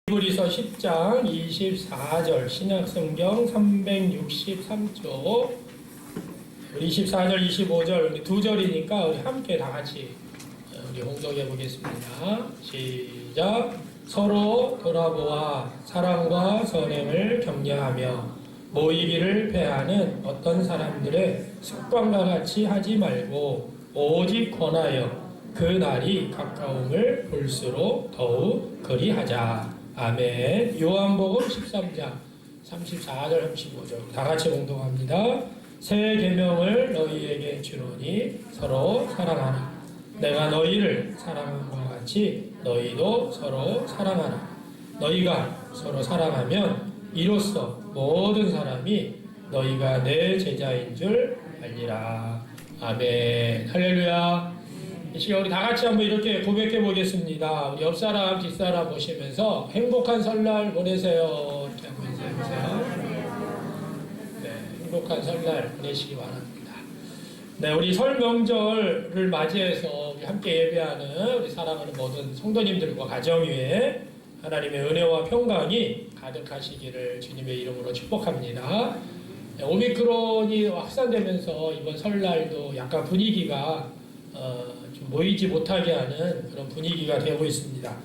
히브리서 10장 24절 신약성경 363쪽 24절 25절 우리 두 절이니까 우리 함께 다 같이 우리 홍독해 보겠습니다. 시작. 서로 돌아보아 사랑과 선행을 격려하며 모이기를 패하는 어떤 사람들의 습관과 같이 하지 말고 오직 권하여 그 날이 가까움을 볼수록 더욱 그리하자. 아멘. 요한복음 13장 34절 35절 다 같이 공동합니다. 새 계명을 너희에게 주노니 서로 사랑하라. 내가 너희를 사랑한 것 같이 너희도 서로 사랑하라. 너희가 서로 사랑하면 이로써 모든 사람이 너희가 내 제자인 줄 알리라. 아멘. 할렐루야. 이 시간 우리 다 같이 한번 이렇게 고백해 보겠습니다. 우리 옆사람 뒷사람 보시면서 행복한 설날 보내세요. 이렇게 한번 인사해 보세요. 네, 행복한 설날 보내시기 바랍니다. 네, 우리 설 명절을 맞이해서 우리 함께 예배하는 우리 사랑하는 모든 성도님들과 가정 위에 하나님의 은혜와 평강이 가득하시기를 주님의 이름으로 축복합니다. 네, 오미크론이 확산되면서 이번 설날도 약간 분위기가 좀 모이지 못하게 하는 그런 분위기가 되고 있습니다.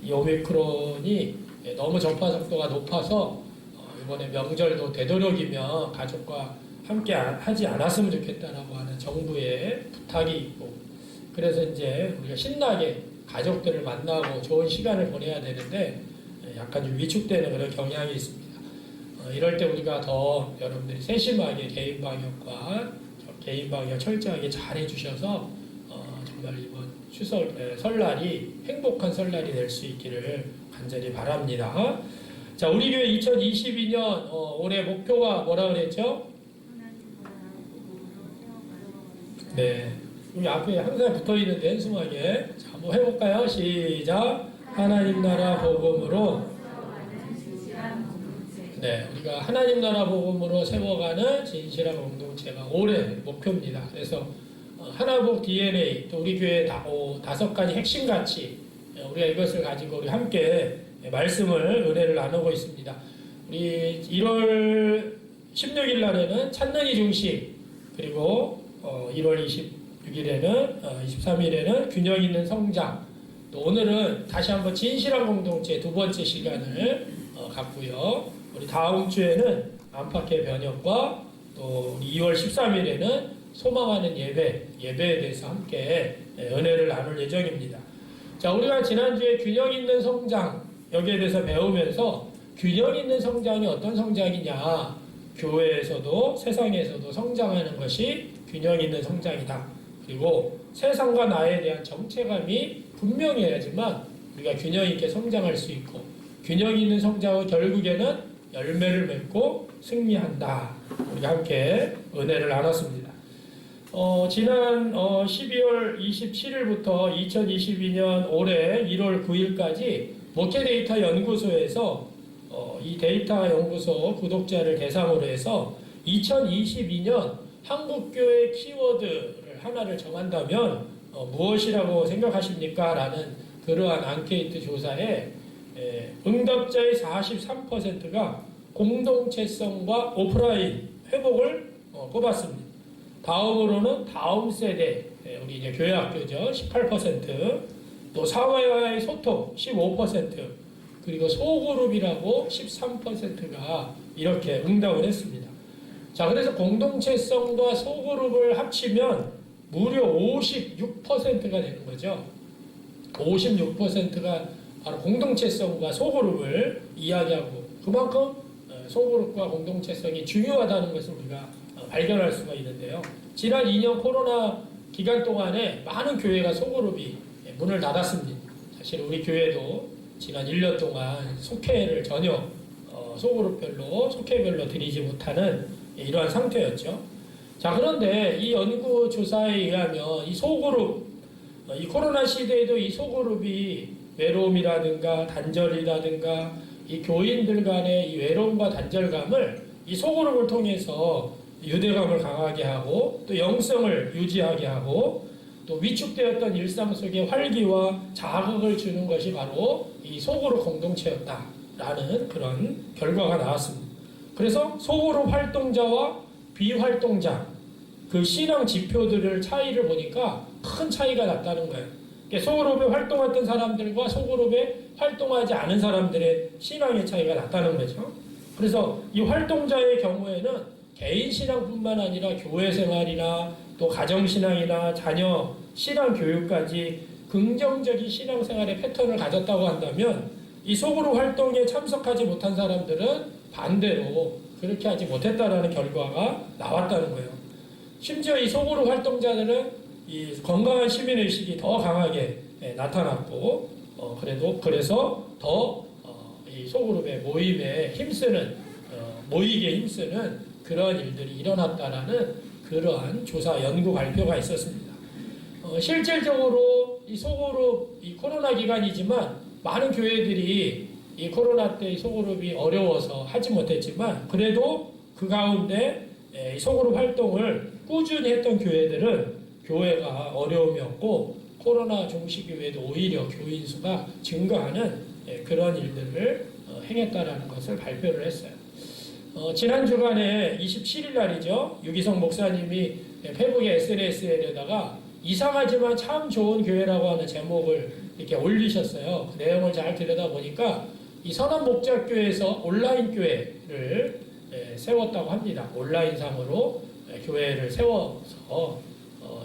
이 오미크론이 너무 전파 속도가 높아서 이번에 명절도 되도록이면 가족과 함께 하지 않았으면 좋겠다라고 하는 정부의 부탁이 있고, 그래서 이제 우리가 신나게 가족들을 만나고 좋은 시간을 보내야 되는데 약간 좀 위축되는 그런 경향이 있습니다. 이럴 때 우리가 더 여러분들이 세심하게 개인 방역 철저하게 잘 해주셔서 정말 이번 설날이 행복한 설날이 될 수 있기를 간절히 바랍니다. 자, 우리 교회 2022년 올해 목표가 뭐라 그랬죠? 네, 여기 앞에 항상 붙어 있는데 한숨하게 자, 한번 해볼까요? 시작. 하나님 나라 복음으로. 네, 우리가 하나님 나라 복음으로 세워가는 진실한 공동체가 올해 목표입니다. 그래서 하나복 DNA, 또 우리 교회 5가지 핵심 가치, 우리가 이것을 가지고 우리 함께 말씀을, 은혜를 나누고 있습니다. 우리 1월 16일 날에는 찾는 이 중심, 그리고 1월 26일에는, 23일에는 균형 있는 성장, 또 오늘은 다시 한번 진실한 공동체 두 번째 시간을 갖고요. 우리 다음 주에는 안팎의 변혁과 또 2월 13일에는 소망하는 예배에 대해서 함께 은혜를 나눌 예정입니다. 자, 우리가 지난주에 균형 있는 성장, 여기에 대해서 배우면서 균형 있는 성장이 어떤 성장이냐, 교회에서도 세상에서도 성장하는 것이 균형 있는 성장이다. 그리고 세상과 나에 대한 정체감이 분명해야지만 우리가 균형 있게 성장할 수 있고, 균형 있는 성장은 결국에는 열매를 맺고 승리한다. 우리가 함께 은혜를 나눴습니다. 지난 12월 27일부터 2022년 올해 1월 9일까지 목회데이터 연구소에서 이 데이터 연구소 구독자를 대상으로 해서 2022년 한국교회 키워드를 하나를 정한다면 무엇이라고 생각하십니까? 라는 그러한 앙케이트 조사에 응답자의 43%가 공동체성과 오프라인 회복을 꼽았습니다. 다음으로는 다음 세대, 우리 이제 교회학교죠, 18%, 또 사회와의 소통, 15%, 그리고 소그룹이라고 13%가 이렇게 응답을 했습니다. 자, 그래서 공동체성과 소그룹을 합치면 무려 56%가 되는 거죠. 56%가 바로 공동체성과 소그룹을 이야기하고, 그만큼 소그룹과 공동체성이 중요하다는 것을 우리가 발견할 수가 있는데요. 지난 2년 코로나 기간 동안에 많은 교회가 소그룹이 문을 닫았습니다. 사실 우리 교회도 지난 1년 동안 속회를 전혀 속회별로 드리지 못하는 이러한 상태였죠. 자, 그런데 이 연구조사에 의하면 이 소그룹, 이 코로나 시대에도 이 소그룹이 외로움이라든가 단절이라든가 이 교인들 간의 이 외로움과 단절감을 이 소그룹을 통해서 유대감을 강하게 하고 또 영성을 유지하게 하고 또 위축되었던 일상 속에 활기와 자극을 주는 것이 바로 이 소그룹 공동체였다라는 그런 결과가 나왔습니다. 그래서 소그룹 활동자와 비활동자 그 신앙 지표들을 차이를 보니까 큰 차이가 났다는 거예요. 소그룹에 활동했던 사람들과 소그룹에 활동하지 않은 사람들의 신앙의 차이가 났다는 거죠. 그래서 이 활동자의 경우에는 개인 신앙뿐만 아니라 교회 생활이나 또 가정 신앙이나 자녀 신앙 교육까지 긍정적인 신앙 생활의 패턴을 가졌다고 한다면 이 소그룹 활동에 참석하지 못한 사람들은 반대로 그렇게 하지 못했다라는 결과가 나왔다는 거예요. 심지어 이 소그룹 활동자들은 이 건강한 시민의식이 더 강하게 나타났고, 그래서 더 이 소그룹의 모임에 모이게 힘쓰는 그런 일들이 일어났다라는 그러한 조사 연구 발표가 있었습니다. 실질적으로 이 소그룹, 이 코로나 기간이지만 많은 교회들이 이 코로나 때 이 소그룹이 어려워서 하지 못했지만 그래도 그 가운데 이 소그룹 활동을 꾸준히 했던 교회들은 교회가 어려움이 없고 코로나 종식 이후에도 오히려 교인 수가 증가하는 그런 일들을 행했다라는 것을 발표를 했어요. 지난 주간에 27일 날이죠. 유기성 목사님이 페북의 SNS에다가 이상하지만 참 좋은 교회라고 하는 제목을 이렇게 올리셨어요. 그 내용을 잘 들여다보니까 이 선한목자교회에서 온라인 교회를 세웠다고 합니다. 온라인상으로 교회를 세워서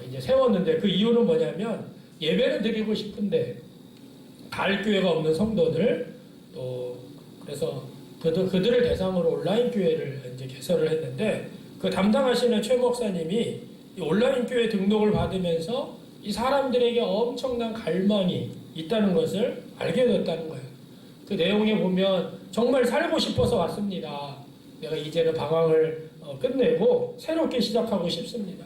이제 세웠는데 그 이유는 뭐냐면 예배를 드리고 싶은데 갈 교회가 없는 성도들 또 그래서 그들을 대상으로 온라인 교회를 이제 개설을 했는데 그 담당하시는 최 목사님이 이 온라인 교회 등록을 받으면서 이 사람들에게 엄청난 갈망이 있다는 것을 알게 됐다는 거예요. 그 내용에 보면 정말 살고 싶어서 왔습니다. 내가 이제는 방황을 끝내고 새롭게 시작하고 싶습니다.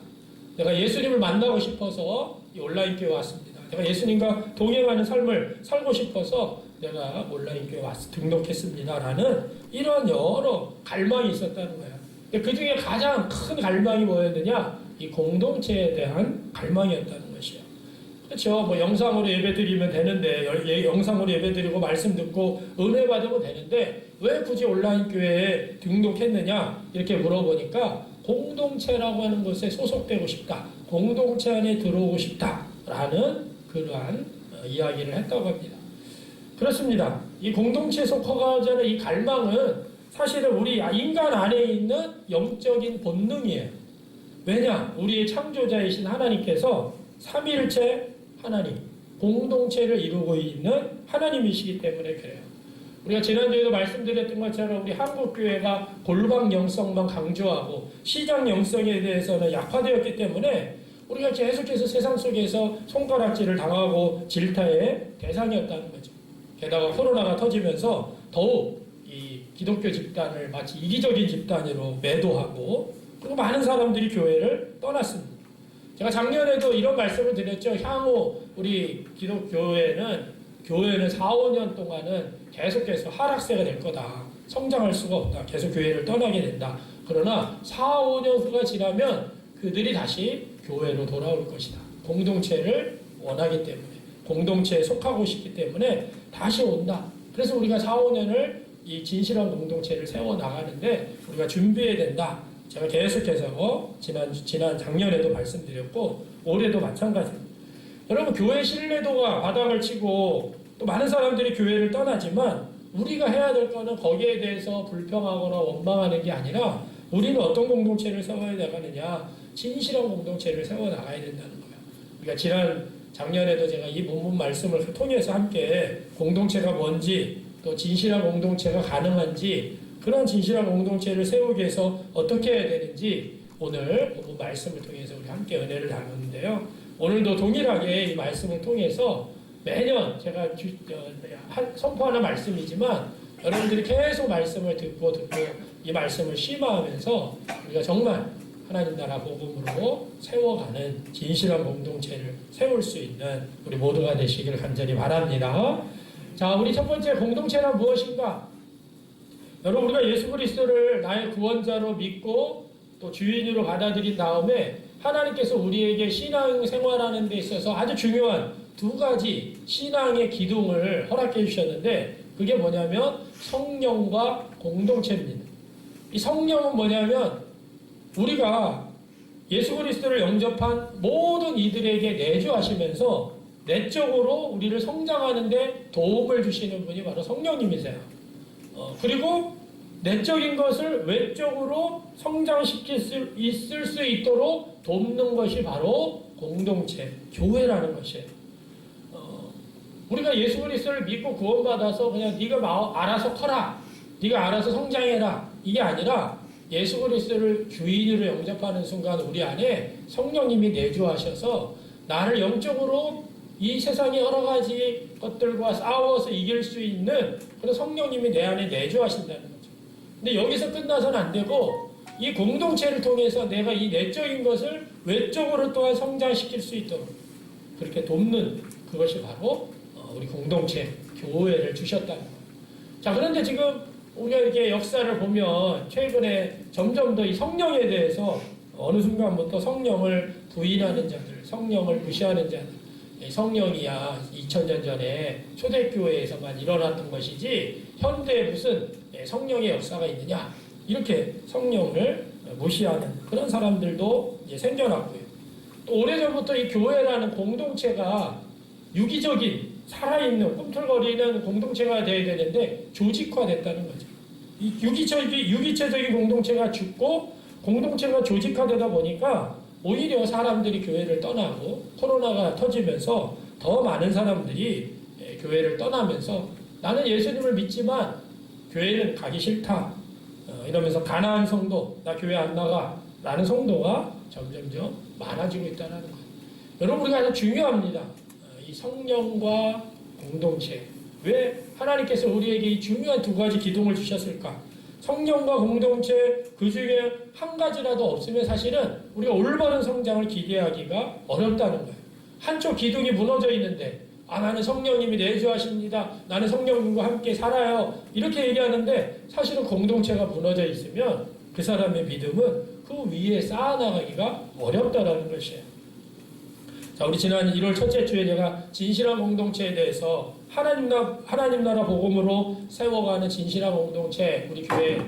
내가 예수님을 만나고 싶어서 이 온라인 교회 왔습니다. 내가 예수님과 동행하는 삶을 살고 싶어서 내가 온라인 교회 와서 등록했습니다. 라는 이런 여러 갈망이 있었다는 거예요. 그 중에 가장 큰 갈망이 뭐였느냐? 이 공동체에 대한 갈망이었다는 것이요. 그렇죠. 뭐 영상으로 예배 드리면 되는데, 영상으로 예배 드리고 말씀 듣고 은혜 받으면 되는데, 왜 굳이 온라인 교회에 등록했느냐? 이렇게 물어보니까, 공동체라고 하는 것에 소속되고 싶다. 공동체 안에 들어오고 싶다. 라는 그러한 이야기를 했다고 합니다. 그렇습니다. 이 공동체에 속하고자 하는 이 갈망은 사실은 우리 인간 안에 있는 영적인 본능이에요. 왜냐? 우리의 창조자이신 하나님께서 삼위일체 하나님, 공동체를 이루고 있는 하나님이시기 때문에 그래요. 우리가 지난주에도 말씀드렸던 것처럼 우리 한국교회가 골방 영성만 강조하고 시장 영성에 대해서는 약화되었기 때문에 우리가 계속해서 세상 속에서 손가락질을 당하고 질타의 대상이었다는 거죠. 게다가 코로나가 터지면서 더욱 이 기독교 집단을 마치 이기적인 집단으로 매도하고 그리고 많은 사람들이 교회를 떠났습니다. 제가 작년에도 이런 말씀을 드렸죠. 향후 우리 기독교회는 4, 5년 동안은 계속해서 하락세가 될 거다. 성장할 수가 없다. 계속 교회를 떠나게 된다. 그러나 4, 5년 후가 지나면 그들이 다시 교회로 돌아올 것이다. 공동체를 원하기 때문에, 공동체에 속하고 싶기 때문에 다시 온다. 그래서 우리가 4, 5년을 이 진실한 공동체를 세워나가는데 우리가 준비해야 된다. 제가 계속해서 지난 작년에도 말씀드렸고 올해도 마찬가지입니다. 여러분 교회 신뢰도가 바닥을 치고 또 많은 사람들이 교회를 떠나지만 우리가 해야 될 거는 거기에 대해서 불평하거나 원망하는 게 아니라 우리는 어떤 공동체를 세워야 나가느냐 진실한 공동체를 세워나가야 된다는 거예요. 그러니까 작년에도 제가 이 본문 말씀을 통해서 함께 공동체가 뭔지 또 진실한 공동체가 가능한지 그런 진실한 공동체를 세우기 위해서 어떻게 해야 되는지 오늘 본문 말씀을 통해서 우리 함께 은혜를 나누는데요. 오늘도 동일하게 이 말씀을 통해서 매년 제가 선포하는 말씀이지만 여러분들이 계속 말씀을 듣고 이 말씀을 심화하면서 우리가 정말 하나님 나라 복음으로 세워가는 진실한 공동체를 세울 수 있는 우리 모두가 되시기를 간절히 바랍니다. 자, 우리 첫 번째 공동체란 무엇인가? 여러분 우리가 예수 그리스도를 나의 구원자로 믿고 또 주인으로 받아들인 다음에 하나님께서 우리에게 신앙 생활하는 데 있어서 아주 중요한 두 가지 신앙의 기둥을 허락해 주셨는데 그게 뭐냐면 성령과 공동체입니다. 이 성령은 뭐냐면 우리가 예수 그리스도를 영접한 모든 이들에게 내주하시면서 내적으로 우리를 성장하는 데 도움을 주시는 분이 바로 성령님이세요. 그리고 내적인 것을 외적으로 성장시킬 수 있을 수 있도록 돕는 것이 바로 공동체, 교회라는 것이에요. 우리가 예수 그리스도를 믿고 구원받아서 그냥 네가 알아서 커라, 네가 알아서 성장해라 이게 아니라 예수 그리스도를 주인으로 영접하는 순간 우리 안에 성령님이 내주하셔서 나를 영적으로 이 세상의 여러 가지 것들과 싸워서 이길 수 있는 그런 성령님이 내 안에 내주하신다는 거죠. 근데 여기서 끝나서는 안 되고 이 공동체를 통해서 내가 이 내적인 것을 외적으로 또한 성장시킬 수 있도록 그렇게 돕는 그것이 바로 우리 공동체, 교회를 주셨다는 거예요. 자, 그런데 지금 우리가 이렇게 역사를 보면 최근에 점점 더 이 성령에 대해서 어느 순간부터 성령을 부인하는 자들, 성령을 무시하는 자들, 성령이야 2000년 전에 초대교회에서만 일어났던 것이지 현대에 무슨 성령의 역사가 있느냐 이렇게 성령을 무시하는 그런 사람들도 이제 생겨났고요. 또 오래전부터 이 교회라는 공동체가 유기적인 살아있는 꿈틀거리는 공동체가 되어야 되는데 조직화됐다는 거죠. 이 유기체적인 공동체가 죽고 공동체가 조직화되다 보니까 오히려 사람들이 교회를 떠나고 코로나가 터지면서 더 많은 사람들이 교회를 떠나면서 나는 예수님을 믿지만 교회는 가기 싫다 이러면서 가난한 성도, 나 교회 안 나가 라는 성도가 점점점 많아지고 있다는 거예요. 여러분 우리가 아주 중요합니다. 이 성령과 공동체. 왜 하나님께서 우리에게 이 중요한 두 가지 기둥을 주셨을까? 성령과 공동체 그 중에 한 가지라도 없으면 사실은 우리가 올바른 성장을 기대하기가 어렵다는 거예요. 한쪽 기둥이 무너져 있는데 나는 성령님이 내주하십니다. 나는 성령님과 함께 살아요. 이렇게 얘기하는데 사실은 공동체가 무너져 있으면 그 사람의 믿음은 그 위에 쌓아나가기가 어렵다는 것이에요. 자, 우리 지난 1월 첫째 주에 제가 진실한 공동체에 대해서 하나님 나라 복음으로 세워가는 진실한 공동체 우리 교회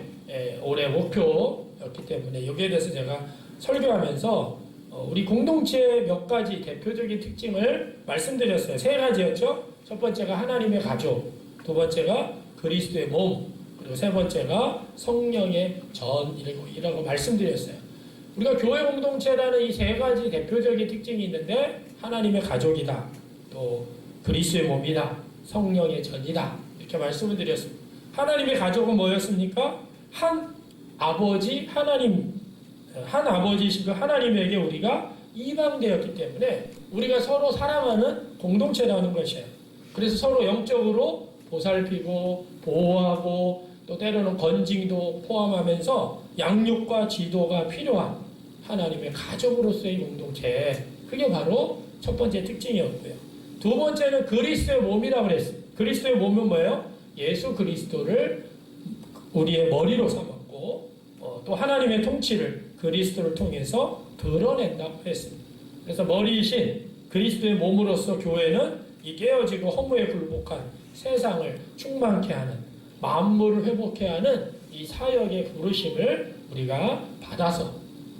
올해 목표였기 때문에 여기에 대해서 제가 설교하면서 우리 공동체의 몇 가지 대표적인 특징을 말씀드렸어요. 세 가지였죠. 첫 번째가 하나님의 가족, 두 번째가 그리스도의 몸, 그리고 세 번째가 성령의 전이라고 말씀드렸어요. 우리가 교회 공동체라는 이 세 가지 대표적인 특징이 있는데 하나님의 가족이다, 또 그리스도의 몸이다, 성령의 전이다 이렇게 말씀을 드렸습니다. 하나님의 가족은 뭐였습니까? 한 아버지 아버지시고 하나님에게 우리가 이방되었기 때문에 우리가 서로 사랑하는 공동체라는 것이에요. 그래서 서로 영적으로 보살피고 보호하고 또 때로는 건징도 포함하면서 양육과 지도가 필요한 하나님의 가족으로서의 공동체, 그게 바로 첫 번째 특징이었고요. 두 번째는 그리스도의 몸이라고 그랬습니다. 그리스도의 몸은 뭐예요? 예수 그리스도를 우리의 머리로 삼았고 또 하나님의 통치를 그리스도를 통해서 드러낸다고 했습니다. 그래서 머리이신 그리스도의 몸으로서 교회는 이 깨어지고 허무에 굴복한 세상을 충만케 하는, 만물을 회복케 하는 이 사역의 부르심을 우리가 받아서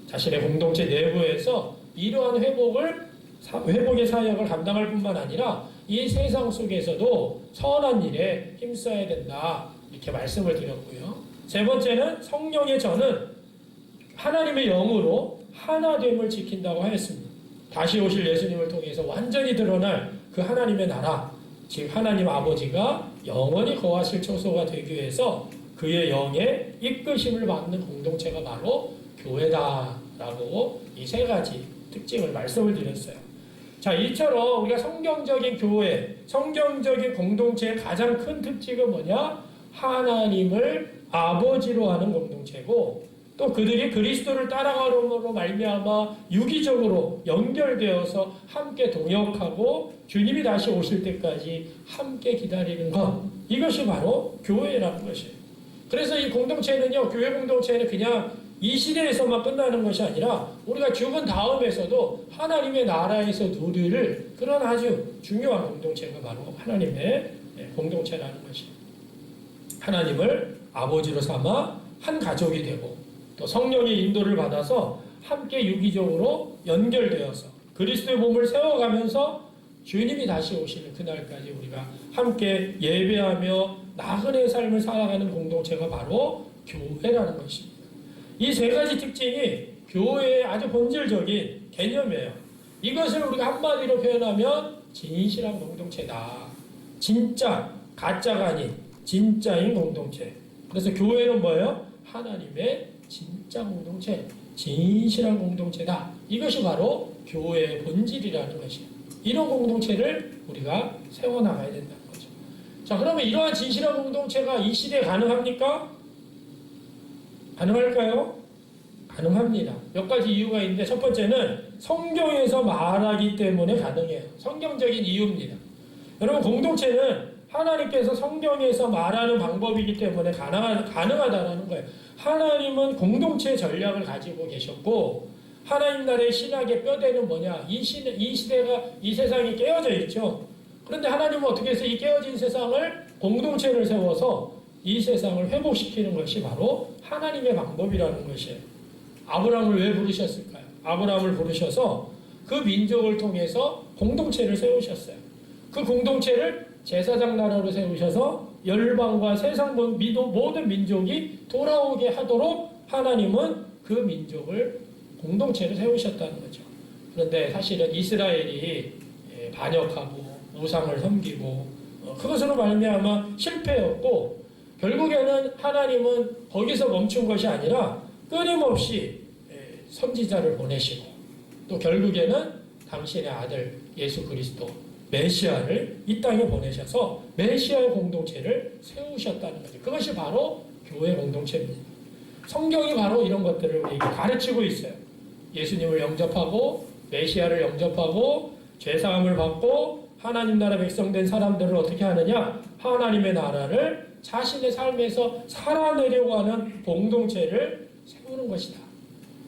자신의 공동체 내부에서 이러한 회복의 사역을 감당할 뿐만 아니라 이 세상 속에서도 선한 일에 힘써야 된다 이렇게 말씀을 드렸고요. 세 번째는 성령의 전은 하나님의 영으로 하나됨을 지킨다고 하였습니다. 다시 오실 예수님을 통해서 완전히 드러날 그 하나님의 나라, 즉 하나님 아버지가 영원히 거하실 처소가 되기 위해서 그의 영의 이끄심을 받는 공동체가 바로 교회다라고 이 세 가지 특징을 말씀을 드렸어요. 자, 이처럼 우리가 성경적인 교회, 성경적인 공동체의 가장 큰 특징은 뭐냐? 하나님을 아버지로 하는 공동체고 또 그들이 그리스도를 따라가므로 말미암아 유기적으로 연결되어서 함께 동역하고 주님이 다시 오실 때까지 함께 기다리는 것, 이것이 바로 교회라는 것이에요. 그래서 이 공동체는요, 교회 공동체는 그냥 이 시대에서만 끝나는 것이 아니라 우리가 죽은 다음에서도 하나님의 나라에서 누릴 그런 아주 중요한 공동체가 바로 하나님의 공동체라는 것입니다. 하나님을 아버지로 삼아 한 가족이 되고 또 성령의 인도를 받아서 함께 유기적으로 연결되어서 그리스도의 몸을 세워가면서 주님이 다시 오시는 그날까지 우리가 함께 예배하며 나그네의 삶을 살아가는 공동체가 바로 교회라는 것입니다. 이 세 가지 특징이 교회의 아주 본질적인 개념이에요. 이것을 우리가 한마디로 표현하면 진실한 공동체다. 진짜, 가짜가 아닌 진짜인 공동체. 그래서 교회는 뭐예요? 하나님의 진짜 공동체, 진실한 공동체다. 이것이 바로 교회의 본질이라는 것이에요. 이런 공동체를 우리가 세워나가야 된다는 거죠. 자, 그러면 이러한 진실한 공동체가 이 시대에 가능합니까? 가능할까요? 가능합니다. 몇 가지 이유가 있는데 첫 번째는 성경에서 말하기 때문에 가능해요. 성경적인 이유입니다. 여러분, 공동체는 하나님께서 성경에서 말하는 방법이기 때문에 가능하다는 거예요. 하나님은 공동체 전략을 가지고 계셨고 하나님 나라의 신학의 뼈대는 뭐냐? 이 시대가, 이 세상이 깨어져 있죠. 그런데 하나님은 어떻게 해서 이 깨어진 세상을 공동체를 세워서 이 세상을 회복시키는 것이 바로 하나님의 방법이라는 것이에요. 아브라함을 왜 부르셨을까요? 아브라함을 부르셔서 그 민족을 통해서 공동체를 세우셨어요. 그 공동체를 제사장 나라로 세우셔서 열방과 세상 모든 민족이 돌아오게 하도록 하나님은 그 민족을 공동체를 세우셨다는 거죠. 그런데 사실은 이스라엘이 반역하고 우상을 섬기고 그것으로 말미암아 실패였고 결국에는 하나님은 거기서 멈춘 것이 아니라 끊임없이 선지자를 보내시고 또 결국에는 당신의 아들 예수 그리스도 메시아를 이 땅에 보내셔서 메시아의 공동체를 세우셨다는 거죠. 그것이 바로 교회 공동체입니다. 성경이 바로 이런 것들을 우리에게 가르치고 있어요. 예수님을 영접하고 메시아를 영접하고 죄사함을 받고 하나님 나라 백성된 사람들을 어떻게 하느냐? 하나님의 나라를 자신의 삶에서 살아내려고 하는 공동체를 세우는 것이다.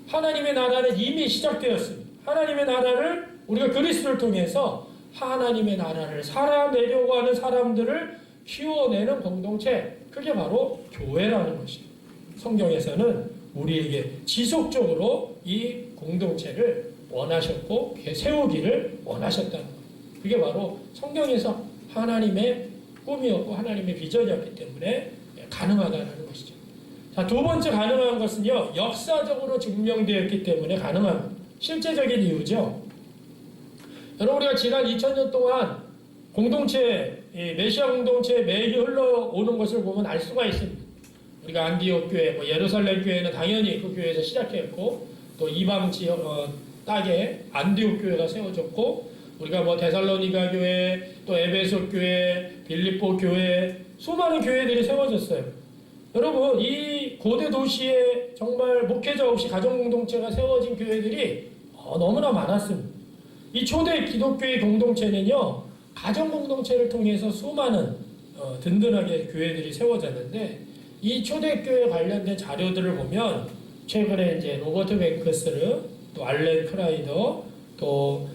하나님의 나라는 이미 시작되었습니다. 하나님의 나라를 우리가 그리스도를 통해서 하나님의 나라를 살아내려고 하는 사람들을 키워내는 공동체, 그게 바로 교회라는 것입니다. 성경에서는 우리에게 지속적으로 이 공동체를 원하셨고 세우기를 원하셨다는 거예요. 그게 바로 성경에서 하나님의 꿈이었고 하나님의 비전이었기 때문에 가능하다는 것이죠. 자, 두 번째 가능한 것은요, 역사적으로 증명되었기 때문에 가능한 실제적인 이유죠. 여러분, 우리가 지난 2000년 동안 공동체, 메시아 공동체의 매일이 흘러오는 것을 보면 알 수가 있습니다. 우리가 안디옥 교회, 예루살렘 교회는 당연히 그 교회에서 시작했고, 또 이방 지역 땅에 안디옥 교회가 세워졌고, 우리가 데살로니가 교회, 또 에베소 교회, 빌립보 교회, 수많은 교회들이 세워졌어요. 여러분, 이 고대 도시에 정말 목회자 없이 가정 공동체가 세워진 교회들이 너무나 많았습니다. 이 초대 기독교의 공동체는요, 가정 공동체를 통해서 수많은 든든하게 교회들이 세워졌는데, 이 초대교회 관련된 자료들을 보면 최근에 이제 로버트 뱅크스르, 또 알렌 크라이더, 또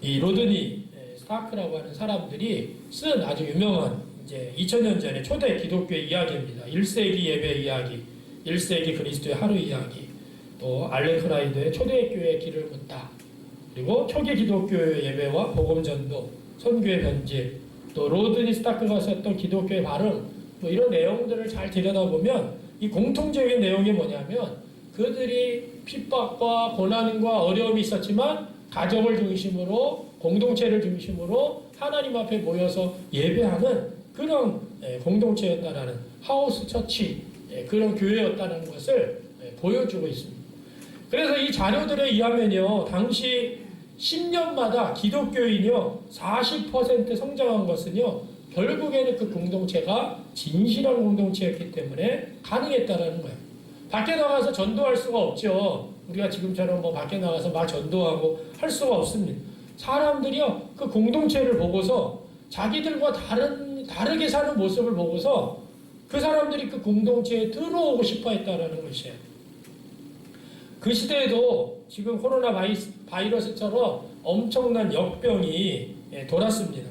이 로드니 스타크라고 하는 사람들이 쓴 아주 유명한 이제 2000년 전에 초대 기독교의 이야기입니다. 1세기 예배 이야기, 1세기 그리스도의 하루 이야기, 또 알렌 크라이더의 초대교회의 길을 묻다, 그리고 초기 기독교의 예배와 복음전도, 선교의 변질, 또 로드니 스타크가 썼던 기독교의 발음, 뭐 이런 내용들을 잘 들여다보면 이 공통적인 내용이 뭐냐면 그들이 핍박과 고난과 어려움이 있었지만 가정을 중심으로 공동체를 중심으로 하나님 앞에 모여서 예배하는 그런 공동체였다라는 하우스 처치, 그런 교회였다는 것을 보여주고 있습니다. 그래서 이 자료들에 의하면요, 당시 10년마다 기독교인이요 40% 성장한 것은요 결국에는 그 공동체가 진실한 공동체였기 때문에 가능했다라는 거예요. 밖에 나가서 전도할 수가 없죠. 우리가 지금처럼 밖에 나가서 막 전도하고 할 수가 없습니다. 사람들이요 그 공동체를 보고서 자기들과 다르게 사는 모습을 보고서 그 사람들이 그 공동체에 들어오고 싶어 했다라는 것이에요. 그 시대에도 지금 코로나 바이러스처럼 엄청난 역병이 돌았습니다.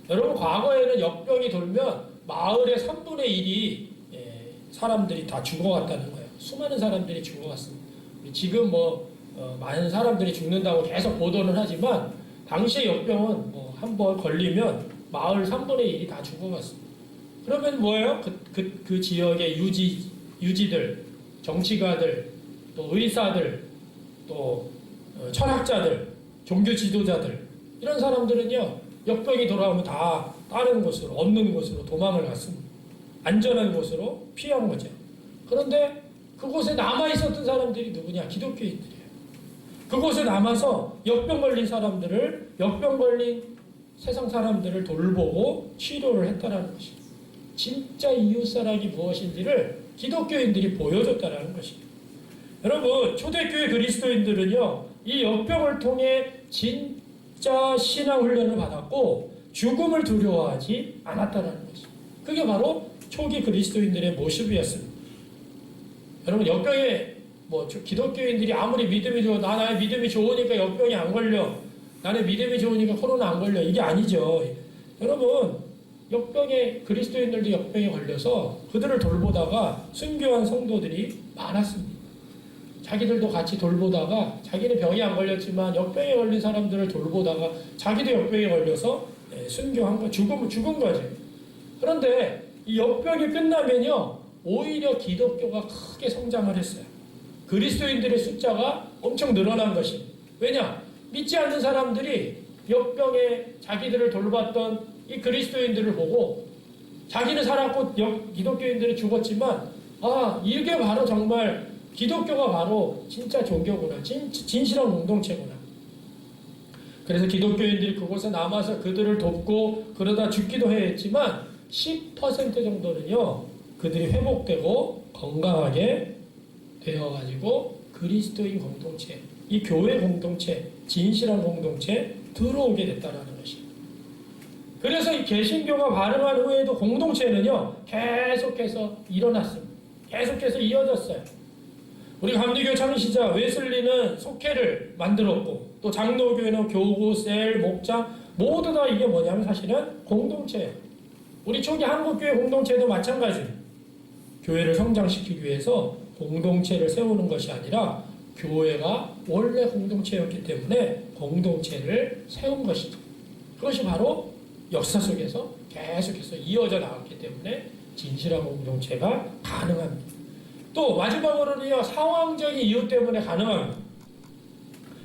여러분, 과거에는 역병이 돌면 마을의 3분의 1이 사람들이 다 죽어갔다는 거예요. 수많은 사람들이 죽어갔습니다. 지금 많은 사람들이 죽는다고 계속 보도는 하지만 당시의 역병은 한 번 걸리면 마을 3분의 1이 다 죽어갔습니다. 그러면 뭐예요? 그 지역의 유지들, 정치가들, 또 의사들, 또 철학자들, 종교 지도자들, 이런 사람들은요, 역병이 돌아오면 다 다른 곳으로, 없는 곳으로 도망을 갔습니다. 안전한 곳으로 피한 거죠. 그런데 그곳에 남아있었던 사람들이 누구냐? 기독교인들이에요. 그곳에 남아서 역병 걸린 사람들을, 역병 걸린 세상 사람들을 돌보고 치료를 했다라는 것입니다. 진짜 이웃사랑이 무엇인지를 기독교인들이 보여줬다라는 것입니다. 여러분, 초대교회 그리스도인들은요, 이 역병을 통해 진짜 신앙훈련을 받았고 죽음을 두려워하지 않았다는 것입니다. 그게 바로 초기 그리스도인들의 모습이었습니다. 여러분, 역병에 기독교인들이 아무리 믿음이 좋아, 나의 믿음이 좋으니까 역병이 안 걸려, 나는 믿음이 좋으니까 코로나 안 걸려, 이게 아니죠. 여러분, 그리스도인들도 역병에 걸려서 그들을 돌보다가 순교한 성도들이 많았습니다. 자기들도 같이 돌보다가 자기는 병이 안 걸렸지만 역병에 걸린 사람들을 돌보다가 자기도 역병에 걸려서 순교한 거, 죽은 거죠. 그런데 이 역병이 끝나면요, 오히려 기독교가 크게 성장을 했어요. 그리스도인들의 숫자가 엄청 늘어난 것입니다. 왜냐? 믿지 않는 사람들이 역병에 자기들을 돌봤던 이 그리스도인들을 보고 자기는 살았고 기독교인들은 죽었지만, 이게 바로 정말 기독교가 바로 진짜 종교구나, 진실한 공동체구나. 그래서 기독교인들이 그곳에 남아서 그들을 돕고 그러다 죽기도 했지만 10% 정도는요, 그들이 회복되고 건강하게 되어가지고 그리스도인 공동체, 이 교회 공동체, 진실한 공동체 들어오게 됐다는 것입니다. 그래서 이 개신교가 발흥한 후에도 공동체는요, 계속해서 일어났습니다. 계속해서 이어졌어요. 우리 감리교 창시자 웨슬리는 속회를 만들었고, 또 장로교회는 교구, 셀, 목장, 모두 다 이게 뭐냐면 사실은 공동체예요. 우리 초기 한국교회 공동체도 마찬가지예요. 교회를 성장시키기 위해서 공동체를 세우는 것이 아니라 교회가 원래 공동체였기 때문에 공동체를 세운 것이죠. 그것이 바로 역사 속에서 계속해서 이어져 나왔기 때문에 진실한 공동체가 가능합니다. 또 마지막으로는요, 상황적인 이유 때문에 가능합니다.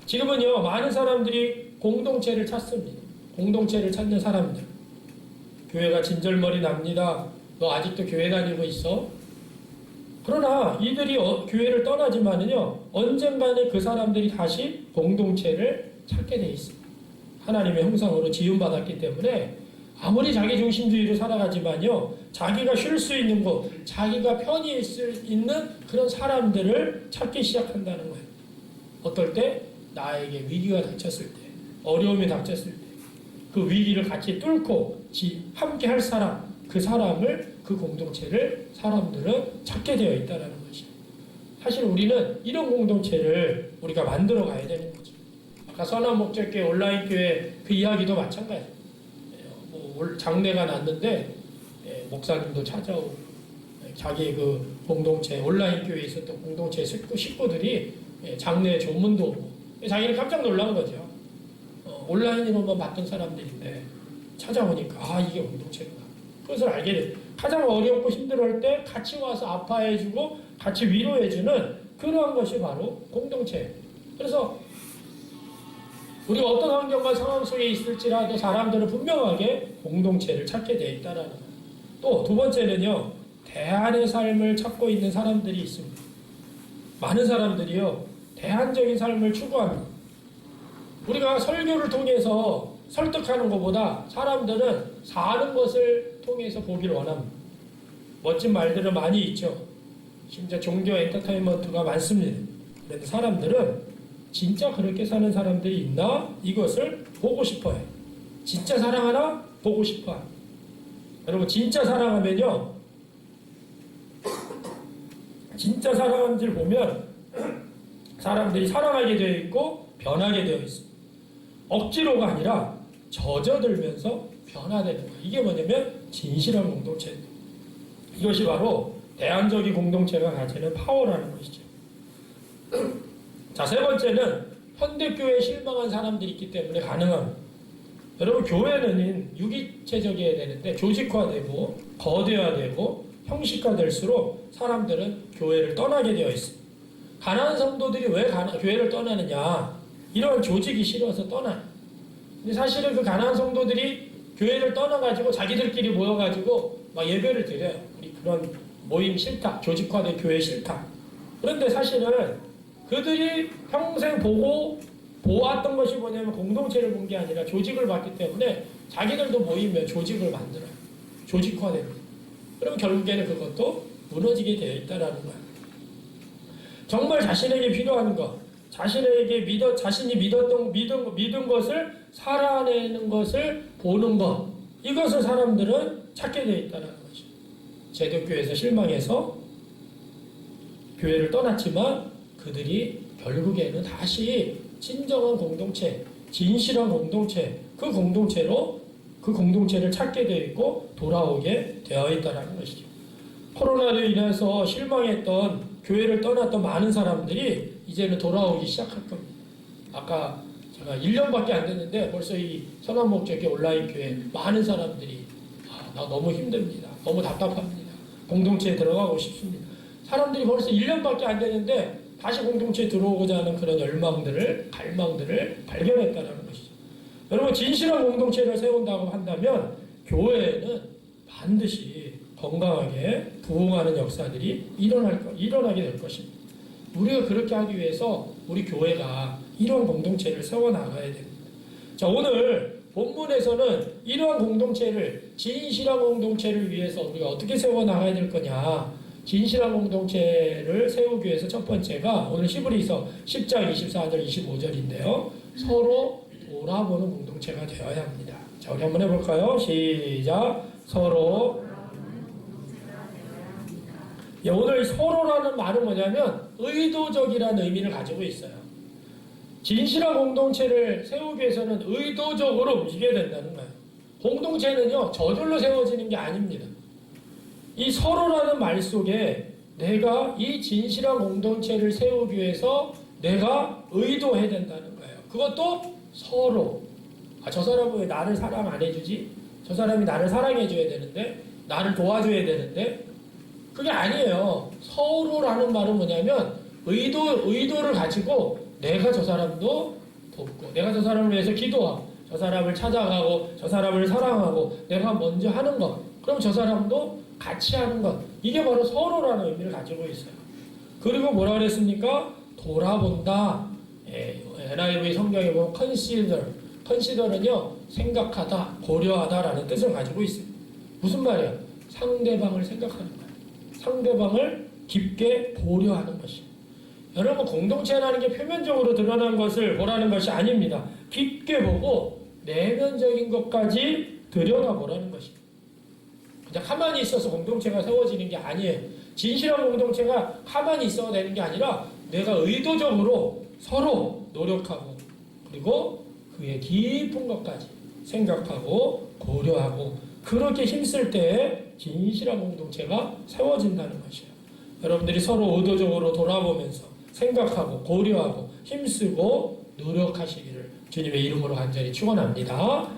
지금은요, 많은 사람들이 공동체를 찾습니다. 공동체를 찾는 사람들. 교회가 진절머리 납니다. 너 아직도 교회 다니고 있어? 그러나 이들이 교회를 떠나지만은요, 언젠가는 그 사람들이 다시 공동체를 찾게 돼 있습니다. 하나님의 형상으로 지음받았기 때문에 아무리 자기중심주의로 살아가지만요, 자기가 쉴 수 있는 곳, 자기가 편히 있을 있는 그런 사람들을 찾기 시작한다는 거예요. 어떨 때? 나에게 위기가 닥쳤을 때, 어려움이 닥쳤을 때, 그 위기를 같이 뚫고 함께 할 사람, 그 사람을, 그 공동체를 사람들은 찾게 되어 있다는 것이죠. 사실 우리는 이런 공동체를 우리가 만들어 가야 되는 거죠. 아까 선한목적교회 온라인교회 그 이야기도 마찬가지예요. 장례가 났는데 목사님도 찾아오고, 자기 그 공동체, 온라인교회에 있었던 공동체 식구들이 장례 조문도 오고, 자기는 깜짝 놀란 거죠. 온라인으로만 봤던 사람들인데 찾아오니까 이게 공동체구나. 그것을 알게 돼요. 가장 어렵고 힘들어할 때 같이 와서 아파해주고 같이 위로해주는 그러한 것이 바로 공동체예요. 그래서 우리가 어떤 환경과 상황 속에 있을지라도 사람들은 분명하게 공동체를 찾게 되어 있다는 거예요. 또 두 번째는요, 대안의 삶을 찾고 있는 사람들이 있습니다. 많은 사람들이요, 대안적인 삶을 추구합니다. 우리가 설교를 통해서 설득하는 것보다 사람들은 사는 것을 통해서 보기를 원합니다. 멋진 말들은 많이 있죠. 심지어 종교 엔터테인먼트가 많습니다. 그런데 사람들은 진짜 그렇게 사는 사람들이 있나? 이것을 보고 싶어요. 진짜 사랑하나? 보고 싶어요. 여러분, 진짜 사랑하면요, 진짜 사랑하는지를 보면 사람들이 사랑하게 되어 있고 변하게 되어 있습니다. 억지로가 아니라 젖어들면서 변화되는 거예요. 이게 뭐냐면 진실한 공동체입니다. 이것이 바로 대안적인 공동체가 가지는 파워라는 것이죠. 자, 세 번째는 현대교회에 실망한 사람들이 있기 때문에 가능합니다. 여러분, 교회는 유기체적이어야 되는데 조직화되고 거대화되고 형식화될수록 사람들은 교회를 떠나게 되어 있습니다. 가난한 성도들이 왜 교회를 떠나느냐? 이런 조직이 싫어서 떠나요. 근데 사실은 그 가난한 성도들이 교회를 떠나가지고 자기들끼리 모여가지고 막 예배를 드려요. 우리 그런 모임 싫다. 조직화된 교회 싫다. 그런데 사실은 그들이 평생 보았던 것이 뭐냐면 공동체를 본 게 아니라 조직을 봤기 때문에 자기들도 모이면 조직을 만들어요. 조직화됩니다. 그럼 결국에는 그것도 무너지게 되어 있다는 거예요. 정말 자신에게 필요한 것, 자신이 믿은 것을 살아내는 것을 보는 것, 이것을 사람들은 찾게 되어 있다는 것이죠. 제도교회에서 실망해서 교회를 떠났지만 그들이 결국에는 다시 진정한 공동체, 진실한 공동체, 그 공동체를 찾게 되어 있고 돌아오게 되어 있다는 것이죠. 코로나로 인해서 실망했던 교회를 떠났던 많은 사람들이 이제는 돌아오기 시작할 겁니다. 아까 제가 1년밖에 안 됐는데 벌써 이 선한목적의 온라인 교회 많은 사람들이 나 너무 힘듭니다. 너무 답답합니다. 공동체에 들어가고 싶습니다. 사람들이 벌써 1년밖에 안 됐는데 다시 공동체에 들어오고자 하는 그런 갈망들을 발견했다는 것이죠. 여러분, 진실한 공동체를 세운다고 한다면 교회에는 반드시 건강하게 부흥하는 역사들이 일어나게 될 것입니다. 우리가 그렇게 하기 위해서 우리 교회가 이런 공동체를 세워나가야 됩니다. 자, 오늘 본문에서는 이러한 공동체를, 진실한 공동체를 위해서 우리가 어떻게 세워나가야 될 거냐, 진실한 공동체를 세우기 위해서 첫 번째가 오늘 히브리서 10장 24절 25절인데요. 서로 돌아보는 공동체가 되어야 합니다. 자, 우리 한번 해볼까요? 시작. 서로. 오늘 서로라는 말은 뭐냐면 의도적이라는 의미를 가지고 있어요. 진실한 공동체를 세우기 위해서는 의도적으로 움직여야 된다는 거예요. 공동체는요, 저절로 세워지는 게 아닙니다. 이 서로라는 말 속에 내가 이 진실한 공동체를 세우기 위해서 내가 의도해야 된다는 거예요. 그것도 서로. 저 사람은 왜 나를 사랑 안 해주지? 저 사람이 나를 사랑해줘야 되는데, 나를 도와줘야 되는데, 그게 아니에요. 서로라는 말은 뭐냐면 의도를 가지고 내가 저 사람도 돕고, 내가 저 사람을 위해서 기도하고, 저 사람을 찾아가고, 저 사람을 사랑하고, 내가 먼저 하는 것. 그럼 저 사람도 같이 하는 것. 이게 바로 서로라는 의미를 가지고 있어요. 그리고 뭐라 그랬습니까? 돌아본다. NIV 성경에 보면 consider는요, 생각하다, 고려하다라는 뜻을 가지고 있습니다. 무슨 말이에요? 상대방을 생각하는 거예요. 상대방을 깊게 고려하는 것이에요. 여러분, 공동체라는 게 표면적으로 드러난 것을 보라는 것이 아닙니다. 깊게 보고 내면적인 것까지 들여다보라는 것입니다. 그냥 가만히 있어서 공동체가 세워지는 게 아니에요. 진실한 공동체가 가만히 있어야 되는 게 아니라 내가 의도적으로 서로 노력하고, 그리고 그의 깊은 것까지 생각하고 고려하고, 그렇게 힘쓸 때 진실한 공동체가 세워진다는 것이에요. 여러분들이 서로 의도적으로 돌아보면서 생각하고 고려하고 힘쓰고 노력하시기를 주님의 이름으로 간절히 축원합니다.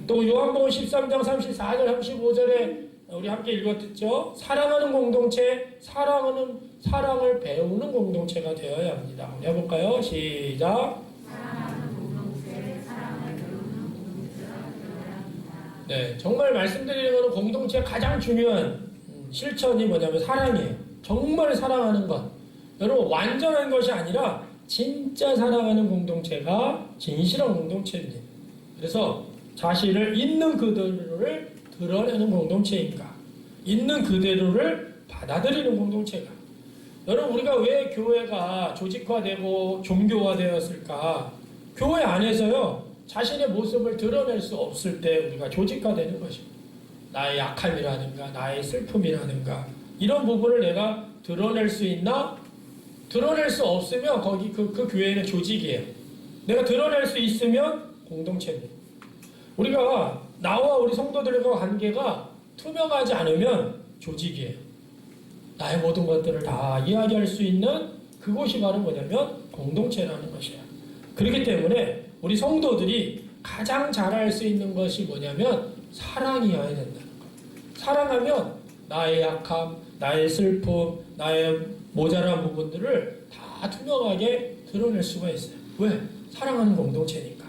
또 요한복음 13장 34절 35절에 우리 함께 읽었죠. 사랑하는 공동체, 사랑을 배우는 공동체가 되어야 합니다. 우리 해볼까요? 시작. 사랑하는 공동체, 사랑을 배우는 공동체가 되어야 합니다. 네, 정말 말씀드리는 것은 공동체의 가장 중요한 실천이 뭐냐면 사랑이에요. 정말 사랑하는 것. 여러분, 완전한 것이 아니라 진짜 사랑하는 공동체가 진실한 공동체입니다. 그래서 자신을 있는 그대로를 드러내는 공동체인가, 있는 그대로를 받아들이는 공동체가. 여러분, 우리가 왜 교회가 조직화되고 종교화되었을까? 교회 안에서요, 자신의 모습을 드러낼 수 없을 때 우리가 조직화되는 것입니다. 나의 약함이라든가 나의 슬픔이라든가 이런 부분을 내가 드러낼 수 있나? 드러낼 수 없으면 거기 그 교회는 조직이에요. 내가 드러낼 수 있으면 공동체입니다. 우리가 나와 우리 성도들과 관계가 투명하지 않으면 조직이에요. 나의 모든 것들을 다 이야기할 수 있는 그곳이 바로 뭐냐면 공동체라는 것이에요. 그렇기 때문에 우리 성도들이 가장 잘할 수 있는 것이 뭐냐면 사랑이어야 된다는 거예요. 사랑하면 나의 약함, 나의 슬픔, 나의 모자란 부분들을 다 투명하게 드러낼 수가 있어요. 왜? 사랑하는 공동체니까.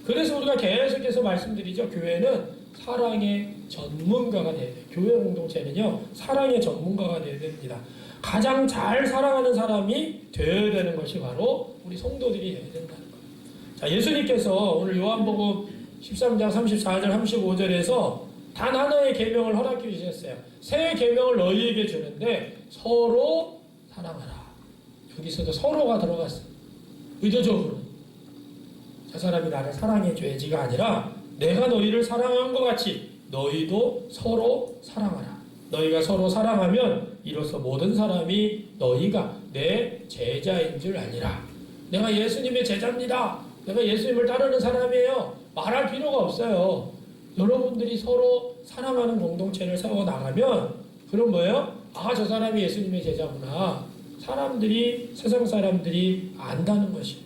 그래서 우리가 계속해서 말씀드리죠. 교회는 사랑의 전문가가 돼야 돼요. 교회 공동체는요, 사랑의 전문가가 돼야 됩니다. 가장 잘 사랑하는 사람이 되어야 되는 것이 바로 우리 성도들이 되어야 된다는 거예요. 자, 예수님께서 오늘 요한복음 13장 34절 35절에서 단 하나의 계명을 허락해 주셨어요. 새 계명을 너희에게 주는데 서로 사랑하라. 여기서도 서로가 들어갔어요. 의도적으로. 저 사람이 나를 사랑해줘야지가 아니라 내가 너희를 사랑한 것 같이 너희도 서로 사랑하라. 너희가 서로 사랑하면 이로써 모든 사람이 너희가 내 제자인 줄 아니라. 내가 예수님의 제자입니다. 내가 예수님을 따르는 사람이에요. 말할 필요가 없어요. 여러분들이 서로 사랑하는 공동체를 세워나가면 그럼 뭐예요? 아, 저 사람이 예수님의 제자구나. 사람들이, 세상 사람들이 안다는 것이에요.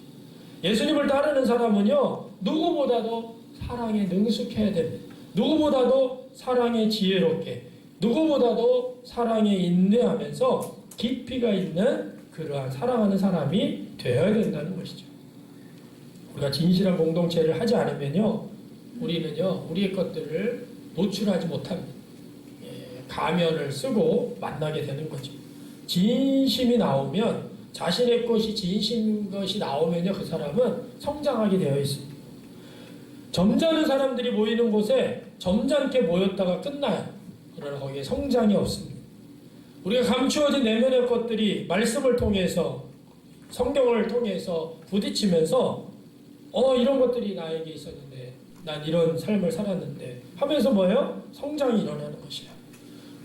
예수님을 따르는 사람은요, 누구보다도 사랑에 능숙해야 됩니다. 누구보다도 사랑에 지혜롭게, 누구보다도 사랑에 인내하면서 깊이가 있는 그러한 사랑하는 사람이 되어야 된다는 것이죠. 우리가 진실한 공동체를 하지 않으면요, 우리는요, 우리의 것들을 노출하지 못합니다. 가면을 쓰고 만나게 되는 거죠. 진심이 나오면, 자신의 것이 진심인 것이 나오면요, 그 사람은 성장하게 되어 있습니다. 점잖은 사람들이 모이는 곳에 점잖게 모였다가 끝나요. 그러나 거기에 성장이 없습니다. 우리가 감추어진 내면의 것들이 말씀을 통해서, 성경을 통해서 부딪히면서 이런 것들이 나에게 있었는데, 난 이런 삶을 살았는데 하면서 뭐예요? 성장이 일어나는 것이에요.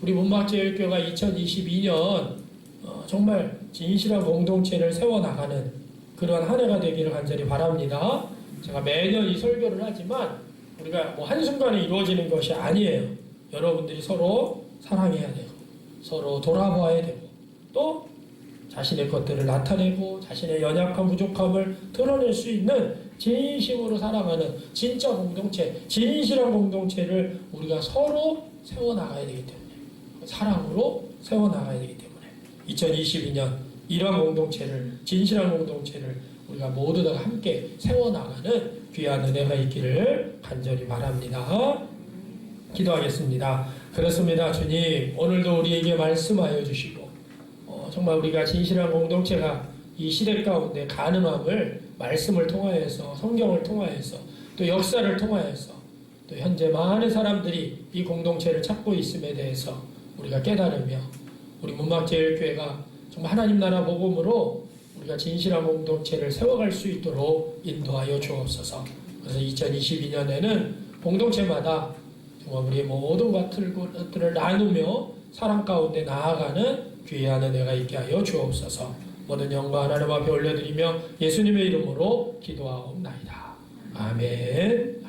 우리 문막제일교회가 2022년 정말 진실한 공동체를 세워나가는 그러한 한 해가 되기를 간절히 바랍니다. 제가 매년 이 설교를 하지만 우리가 뭐 한순간에 이루어지는 것이 아니에요. 여러분들이 서로 사랑해야 되고 서로 돌아봐야 되고 또 자신의 것들을 나타내고 자신의 연약함, 부족함을 드러낼 수 있는 진심으로 사랑하는 진짜 공동체, 진실한 공동체를 우리가 서로 세워나가야 되기 때문에, 사랑으로 세워나가야 되기 때문에 2022년 이러한 공동체를, 진실한 공동체를 우리가 모두 다 함께 세워나가는 귀한 은혜가 있기를 간절히 바랍니다. 기도하겠습니다. 그렇습니다. 주님, 오늘도 우리에게 말씀하여 주시고 정말 우리가 진실한 공동체가 이 시대 가운데 가능함을 말씀을 통하여서, 성경을 통하여서, 또 역사를 통하여서, 또 현재 많은 사람들이 이 공동체를 찾고 있음에 대해서 우리가 깨달으며 우리 문막제일교회가 정말 하나님 나라 복음으로 우리가 진실한 공동체를 세워갈 수 있도록 인도하여 주옵소서. 그래서 2022년에는 공동체마다 정말 우리의 모든 것들을 나누며 사랑 가운데 나아가는 귀한 은혜가 있게 하여 주옵소서. 모든 영광 하나님 앞에 올려드리며 예수님의 이름으로 기도하옵나이다. 아멘.